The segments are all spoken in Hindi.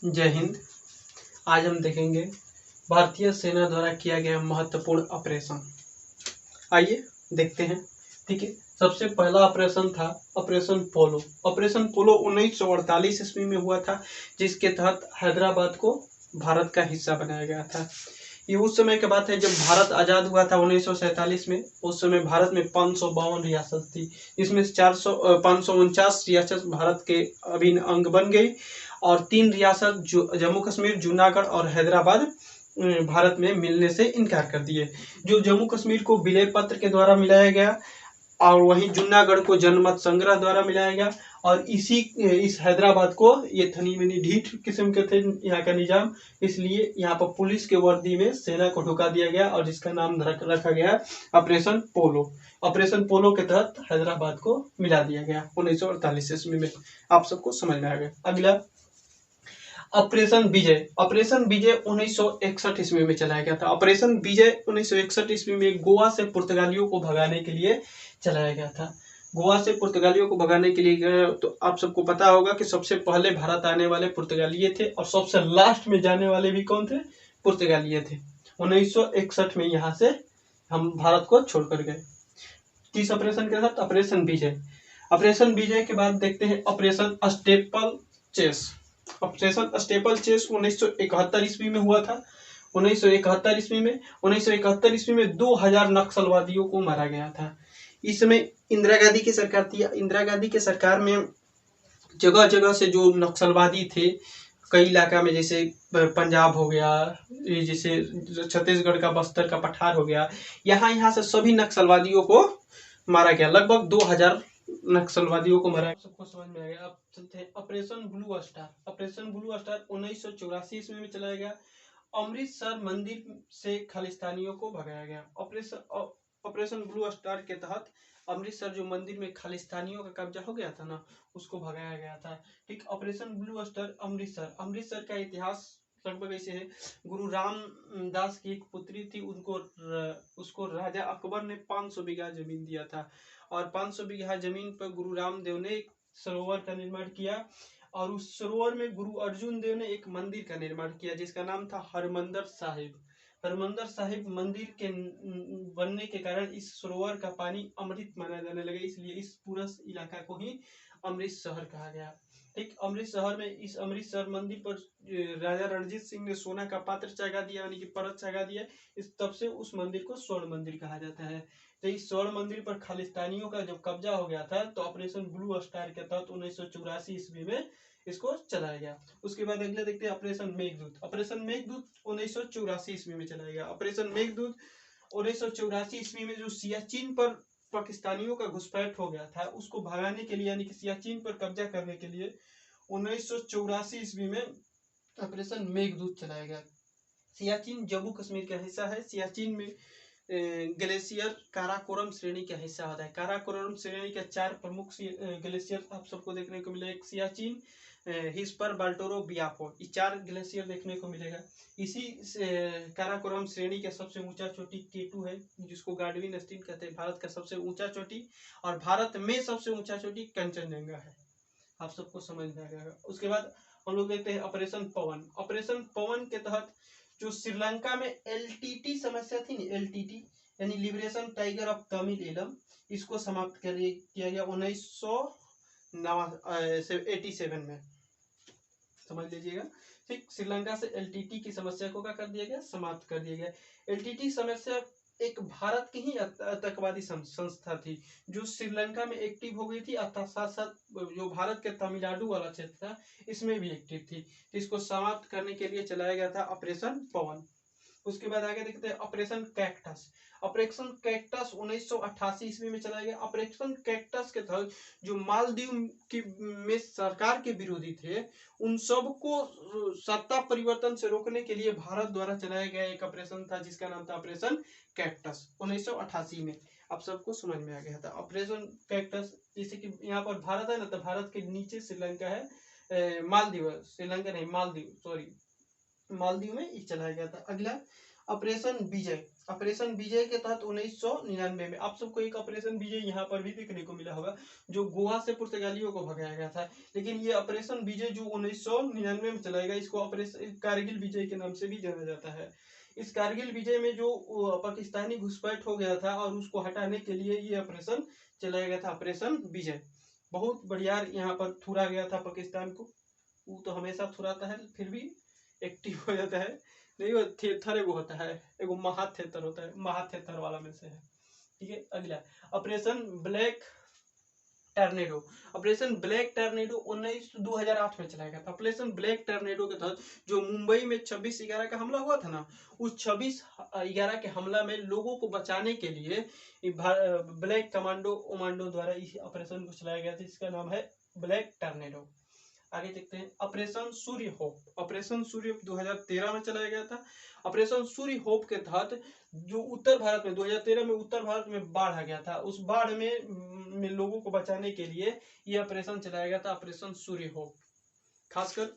जय हिंद। आज हम देखेंगे भारतीय सेना द्वारा किया गया महत्वपूर्ण ऑपरेशन। आइए देखते हैं। ठीक है, सबसे पहला ऑपरेशन था ऑपरेशन पोलो। ऑपरेशन पोलो 1948 ईस्वी में हुआ था, जिसके तहत हैदराबाद को भारत का हिस्सा बनाया गया था। ये उस समय की बात है जब भारत आज़ाद हुआ था 1947 में। उस समय भारत में 552 रियासत थी, इसमें से 549 रियासत भारत के अभिन्न अंग बन गई और 3 रियासत जम्मू कश्मीर, जूनागढ़ और हैदराबाद भारत में मिलने से इनकार कर दिए। जो जम्मू कश्मीर को विलय पत्र के द्वारा मिलाया गया और वहीं जूनागढ़ को जनमत संग्रह द्वारा मिलाया गया और इस हैदराबाद को ये थनी मनी ढीठ किस्म के थे यहाँ का निजाम, इसलिए यहाँ पर पुलिस के वर्दी में सेना को ढुका दिया गया और जिसका नाम रखा गया ऑपरेशन पोलो। ऑपरेशन पोलो के तहत हैदराबाद को मिला दिया गया 1948 ईस्वी में। आप सबको समझ में आ गया। अगला ऑपरेशन विजय। ऑपरेशन विजय 1961 ईस्वी में चलाया गया था। ऑपरेशन विजय 1961 ईस्वी में गोवा से पुर्तगालियों को भगाने के लिए चलाया गया था। गोवा से पुर्तगालियों को भगाने के लिए तो आप सबको पता होगा कि सबसे पहले भारत आने वाले पुर्तगालिये थे और सबसे लास्ट में जाने वाले भी कौन थे? पुर्तगालिये थे। 1961 में यहाँ से हम भारत को छोड़कर गए। किस ऑपरेशन के साथ? ऑपरेशन विजय। ऑपरेशन विजय के बाद देखते हैं Operation Steeplechase. Operation Steeplechase 1971 ईस्वी में हुआ था। 1971 ईस्वी में 2000 नक्सलवादियों को मारा गया था। इस समय इंदिरा गांधी की सरकार थी। इंदिरा गांधी के सरकार में जगह जगह से जो नक्सलवादी थे, कई इलाका में जैसे पंजाब हो गया, जैसे छत्तीसगढ़ का बस्तर का पठार हो गया, यहाँ से सभी नक्सलवादियों को मारा गया। लगभग 2000 नक्सलवादियों को मारा। सबको समझ में आ गया। अब चलते हैं operation blue star. Operation blue star 1984 ईस्वी में चलाया गया। अमृतसर मंदिर से खालिस्तानियों को भगाया गया। ऑपरेशन ब्लू स्टार के तहत अमृतसर जो मंदिर में खालिस्तानियों का कब्जा हो गया था ना, उसको भगाया गया था। ठीक, operation blue star Amritsar. Amritsar का इतिहास लगभग ऐसे है। गुरु रामदास की एक पुत्री थी, उसको राजा अकबर ने 500 बीघा जमीन दिया था और 500 बीघा जमीन पर गुरु रामदेव ने एक सरोवर का निर्माण किया और उस सरोवर में गुरु अर्जुन देव ने एक मंदिर का निर्माण किया जिसका नाम था हरमंदर साहिब। हरमंदर साहिब मंदिर के बनने के कारण इस सरोवर का पानी अमृत माना जाने लगा, इसलिए इस पूरा इलाका को ही अमृत शहर कहा गया। ठीक, अमृत शहर में इस अमृतसर मंदिर पर राजा रणजीत सिंह ने सोना का पात्र चढ़ा दिया, यानी कि परत चढ़ा दिया। इस तब से उस मंदिर को स्वर्ण मंदिर कहा जाता है। तो इस स्वर्ण मंदिर पर खालिस्तानियों का जब कब्जा हो गया था तो ऑपरेशन ब्लू स्टार के तहत 1984 ईस्वी में इसको चलाया गया। उसके बाद अगले देखते हैं ऑपरेशन मेघदूत। ऑपरेशन मेघदूत 1984 ईस्वी में चलाया गया। ऑपरेशन मेघदूत 1984 ईस्वी में जो सियाचिन पर पाकिस्तानियों का घुसपैठ हो गया था, उसको भगाने के लिए, यानी कि सियाचिन पर कब्जा करने के लिए 1984 ईस्वी में ऑपरेशन मेघदूत चलाया गया। सियाचिन जम्मू कश्मीर का हिस्सा है। सियाचिन में ग्लेशियर काराकोरम श्रेणी का हिस्सा होता है। काराकोरम श्रेणी के 4 प्रमुख ग्लेशियर आप सबको देखने को मिलेगा। सियाचिन, हिस्पर, बाल्टोरो, बियाको, ये 4 ग्लेशियर देखने को मिलेगा। इसी काराकोरम श्रेणी का सबसे ऊंचा चोटी केटू है, जिसको गार्डविन स्टीन कहते हैं, भारत का सबसे ऊंचा चोटी। और भारत में सबसे ऊंचा चोटी कंचनजंगा है। आप सबको समझ में आ गया। उसके बाद हम लोग देखते हैं ऑपरेशन पवन। ऑपरेशन पवन के तहत जो श्रीलंका में एलटीटी समस्या थी, एलटीटी यानी Liberation Tiger of Tamil Eelam, इसको समाप्त किया गया 1987 में। समझ लीजिएगा। ठीक, श्रीलंका से एलटीटी की समस्या को क्या कर दिया गया? समाप्त कर दिया गया। एलटीटी समस्या एक भारत की ही आतंकवादी संस्था थी जो श्रीलंका में एक्टिव हो गई थी, साथ साथ जो भारत के तमिलनाडु वाला क्षेत्र था इसमें भी एक्टिव थी। इसको समाप्त करने के लिए चलाया गया था ऑपरेशन पवन। उसके बाद आगे देखते हैं ऑपरेशन कैक्टस। ऑपरेशन कैक्टस 1988 ईस्वी में चलाया गया। ऑपरेशन कैक्टस के तहत जो मालदीव की में सरकार के विरोधी थे, उन सबको सत्ता परिवर्तन से रोकने के लिए भारत द्वारा चलाया गया एक ऑपरेशन था जिसका नाम था ऑपरेशन कैक्टस 1988 में। आप सबको समझ में आ गया था ऑपरेशन कैक्टस। जैसे कि यहाँ पर भारत है ना, तो भारत के नीचे श्रीलंका है, मालदीव, श्रीलंका नहीं मालदीव, सॉरी, मालदीव में चलाया गया था। अगला ऑपरेशन विजय। ऑपरेशन विजय के तहत 1999 में आप सबको एक ऑपरेशन विजय यहाँ पर भी देखने को मिला होगा, जो गोवा से पुर्तगालियों को भगाया गया था। लेकिन ये ऑपरेशन विजय जो 1999 में चलाएगा, इसको ऑपरेशन कारगिल विजय के नाम से भी जाना जाता है। इस कारगिल विजय में जो पाकिस्तानी घुसपैठ हो गया था और उसको हटाने के लिए ये ऑपरेशन चलाया गया था, ऑपरेशन विजय। बहुत बढ़िया यहाँ पर थुरा गया था पाकिस्तान को। वो तो हमेशा थुराता है, फिर भी एक्टिव हो जाता है। नहीं, वो थेथर एगो होता है, एगो महाथेथर होता है, महाथेथर वाला में से है। ठीक है, अगला operation black tornado. Operation black tornado 2008 में चलाया गया था। ऑपरेशन ब्लैक टर्नेडो के तहत जो मुंबई में 26/11 का हमला हुआ था ना, उस 26/11 के हमला में लोगों को बचाने के लिए ब्लैक कमांडो द्वारा इस ऑपरेशन को चलाया गया था, जिसका नाम है ब्लैक टर्नेडो। आगे देखते हैं ऑपरेशन सूर्य होप। ऑपरेशन सूर्य 2013 में चलाया गया था। ऑपरेशन सूर्य होप के तहत जो उत्तर भारत में 2013 में उत्तर भारत में बाढ़ आ गया था, उस बाढ़ में लोगों को बचाने के लिए ये ऑपरेशन चलाया गया था, ऑपरेशन सूर्य होप, खासकर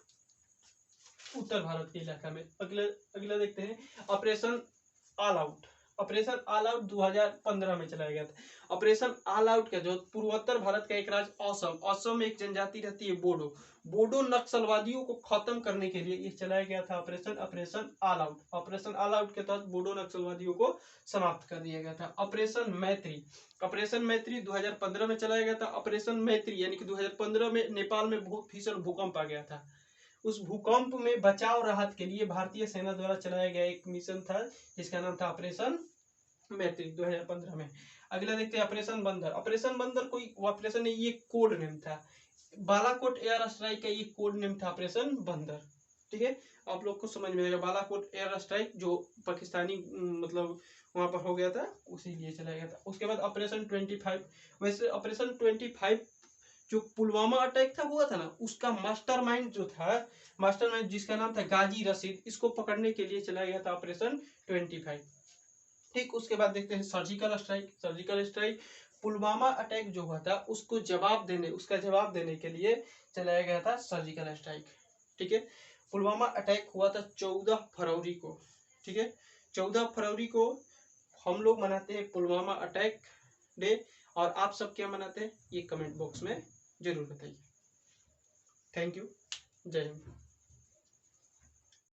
उत्तर भारत के इलाका में। अगला देखते हैं operation all out. Operation all out 2015 में चलाया गया था। ऑपरेशन ऑल आउट का जो पूर्वोत्तर भारत का एक राज्य असम, असम में एक जनजाति रहती है बोडो, बोडो नक्सलवादियों को खत्म करने के लिए ये चलाया गया था operation all out. Operation all out के तहत बोडो नक्सलवादियों को समाप्त कर दिया गया था। ऑपरेशन मैत्री। ऑपरेशन मैत्री 2015 में चलाया गया था। ऑपरेशन मैत्री यानी कि 2015 में नेपाल में बहुत भीषण भूकंप आ गया था। उस भूकंप में बचाव राहत के लिए भारतीय सेना द्वारा चलाया गया एक मिशन था, जिसका नाम था ऑपरेशन मैत्री 2015 में। अगला देखते हैं ऑपरेशन बंदर। ऑपरेशन बंदर कोई ऑपरेशन नहीं, ये कोड नेम था। बालाकोट एयर स्ट्राइक का ये कोड नेम था ऑपरेशन बंदर। ठीक है, आप लोग को समझ में आएगा। बालाकोट एयर स्ट्राइक जो पाकिस्तानी मतलब वहां पर हो गया था, उसी लिए चलाया गया था। उसके बाद ऑपरेशन 25। वैसे ऑपरेशन 25 जो पुलवामा अटैक था हुआ था ना, उसका मास्टरमाइंड जो था, मास्टरमाइंड जिसका नाम था गाजी रशीद, इसको पकड़ने के लिए चलाया गया था ऑपरेशन 25। ठीक, उसके बाद देखते हैं surgical strike. Surgical strike Pulwama attack जो हुआ था उसका जवाब देने के लिए चलाया गया था सर्जिकल स्ट्राइक। ठीक है, पुलवामा अटैक हुआ था 14 फरवरी को। ठीक है, 14 फरवरी को हम लोग मनाते हैं पुलवामा अटैक डे। और आप सब क्या मनाते हैं ये कमेंट बॉक्स में जरूर बताइए। थैंक यू, जय हिंद।